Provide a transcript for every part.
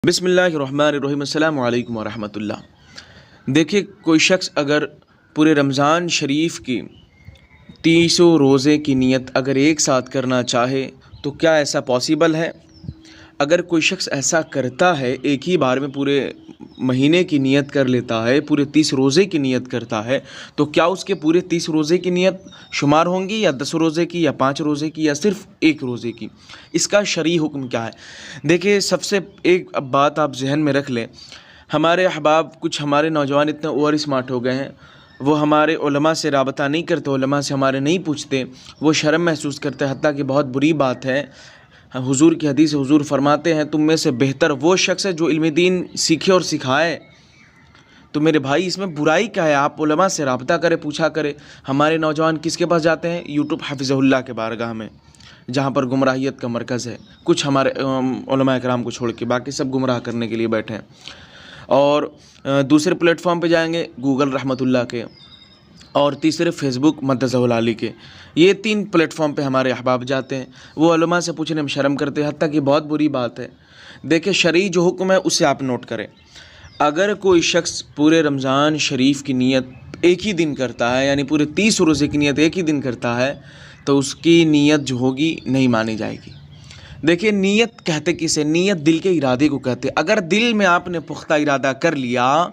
بسم اللہ الرحمن الرحیم، السلام علیکم ورحمۃ اللہ۔ دیکھیے، کوئی شخص اگر پورے رمضان شریف کی 30 روزے کی نیت اگر ایک ساتھ کرنا چاہے تو کیا ایسا پاسبل ہے؟ اگر کوئی شخص ایسا کرتا ہے، ایک ہی بار میں پورے مہینے کی نیت کر لیتا ہے، پورے 30 روزے کی نیت کرتا ہے، تو کیا اس کے پورے 30 روزے کی نیت شمار ہوں گی، یا 10 روزے کی، یا 5 روزے کی، یا صرف ایک روزے کی؟ اس کا شرعی حکم کیا ہے؟ دیکھیے، سب سے ایک بات آپ ذہن میں رکھ لیں، ہمارے احباب، کچھ ہمارے نوجوان اتنے اوور اسمارٹ ہو گئے ہیں، وہ ہمارے علماء سے رابطہ نہیں کرتے، علماء سے ہمارے نہیں پوچھتے، وہ شرم محسوس کرتے، حتیٰ کہ بہت بری بات ہے۔ حضور کی حدیث، حضور فرماتے ہیں، تم میں سے بہتر وہ شخص ہے جو علم دین سیکھے اور سکھائے۔ تو میرے بھائی، اس میں برائی کیا ہے؟ آپ علماء سے رابطہ کرے، پوچھا کرے۔ ہمارے نوجوان کس کے پاس جاتے ہیں؟ یوٹیوب حفظہ اللہ کے بارگاہ میں، جہاں پر گمراہیت کا مرکز ہے، کچھ ہمارے علماء کرام کو چھوڑ کے باقی سب گمراہ کرنے کے لیے بیٹھے ہیں۔ اور دوسرے پلیٹ فارم پہ جائیں گے، گوگل رحمۃ اللہ کے، اور تیسرے فیس بک مدث العالی کے۔ یہ 3 پلیٹ فارم پہ ہمارے احباب جاتے ہیں، وہ علماء سے پوچھنے میں شرم کرتے ہیں، حتیٰ کہ بہت بری بات ہے۔ دیکھیں، شرعی جو حکم ہے اسے آپ نوٹ کریں۔ اگر کوئی شخص پورے رمضان شریف کی نیت ایک ہی دن کرتا ہے، یعنی پورے 30 روزے کی نیت ایک ہی دن کرتا ہے، تو اس کی نیت جو ہوگی نہیں مانی جائے گی۔ دیکھیے، نیت کہتے کسے؟ نیت دل کے ارادے کو کہتے۔ اگر دل میں آپ نے پختہ ارادہ کر لیا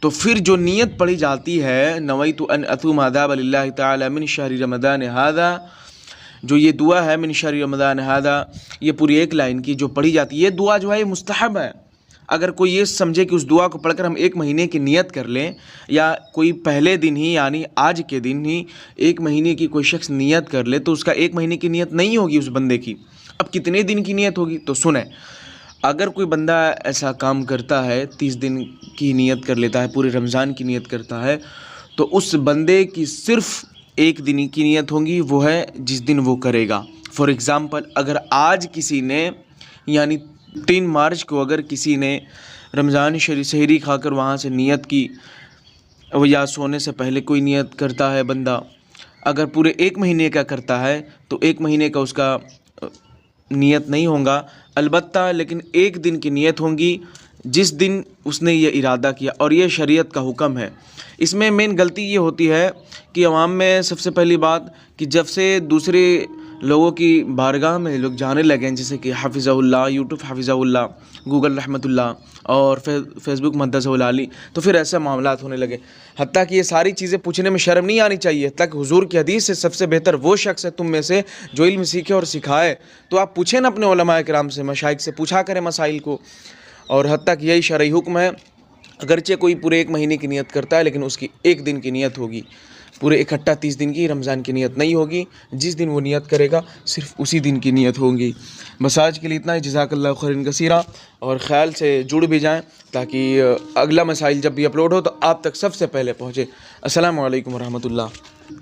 تو پھر جو نیت پڑھی جاتی ہے، نویت ان اصوم عذاب للہ تعالی من شہر رمضان ھذا، جو یہ دعا ہے من شہر رمضان ھذا، یہ پوری ایک لائن کی جو پڑھی جاتی ہے، یہ دعا جو ہے یہ مستحب ہے۔ اگر کوئی یہ سمجھے کہ اس دعا کو پڑھ کر ہم ایک مہینے کی نیت کر لیں، یا کوئی پہلے دن ہی یعنی آج کے دن ہی ایک مہینے کی کوئی شخص نیت کر لے، تو اس کا ایک مہینے کی نیت نہیں ہوگی اس بندے کی۔ اب کتنے دن کی نیت ہوگی؟ تو سنیں، اگر کوئی بندہ ایسا کام کرتا ہے، 30 دن کی نیت کر لیتا ہے، پورے رمضان کی نیت کرتا ہے، تو اس بندے کی صرف ایک دن کی نیت ہوگی، وہ ہے جس دن وہ کرے گا۔ فار ایگزامپل، اگر آج کسی نے یعنی 3 مارچ کو اگر کسی نے رمضان شریف سحری کھا کر وہاں سے نیت کی، یا سونے سے پہلے کوئی نیت کرتا ہے بندہ، اگر پورے ایک مہینے کا کرتا ہے تو ایک مہینے کا اس کا نیت نہیں ہوگا، البتہ لیکن ایک دن کی نیت ہوگی جس دن اس نے یہ ارادہ کیا، اور یہ شریعت کا حکم ہے۔ اس میں مین غلطی یہ ہوتی ہے کہ عوام میں سب سے پہلی بات کہ جب سے دوسرے لوگوں کی بارگاہ میں لوگ جانے لگے ہیں، جیسے کہ حفظہ اللہ، یوٹیوب حفظہ اللہ، گوگل رحمۃ اللہ، اور فیس بک مدث العالی، تو پھر ایسے معاملات ہونے لگے۔ حتیٰ کہ یہ ساری چیزیں پوچھنے میں شرم نہیں آنی چاہیے، حتیٰ کہ حضور کی حدیث سے سب سے بہتر وہ شخص ہے تم میں سے جو علم سیکھے اور سکھائے۔ تو آپ پوچھیں نا اپنے علماء کرام سے، مشائخ سے پوچھا کریں مسائل کو، اور حتیٰ کہ یہی شرعی حکم ہے۔ اگرچہ کوئی پورے ایک مہینے کی نیت کرتا ہے، لیکن اس کی ایک دن کی نیت ہوگی، پورے اکٹھا 30 دن کی رمضان کی نیت نہیں ہوگی۔ جس دن وہ نیت کرے گا صرف اسی دن کی نیت ہوگی۔ بس آج کے لیے اتنا ہی۔ جزاک اللہ خیرا کثیرا، اور خیال سے جڑ بھی جائیں تاکہ اگلا مسائل جب بھی اپلوڈ ہو تو آپ تک سب سے پہلے پہنچے۔ السلام علیکم ورحمۃ اللہ۔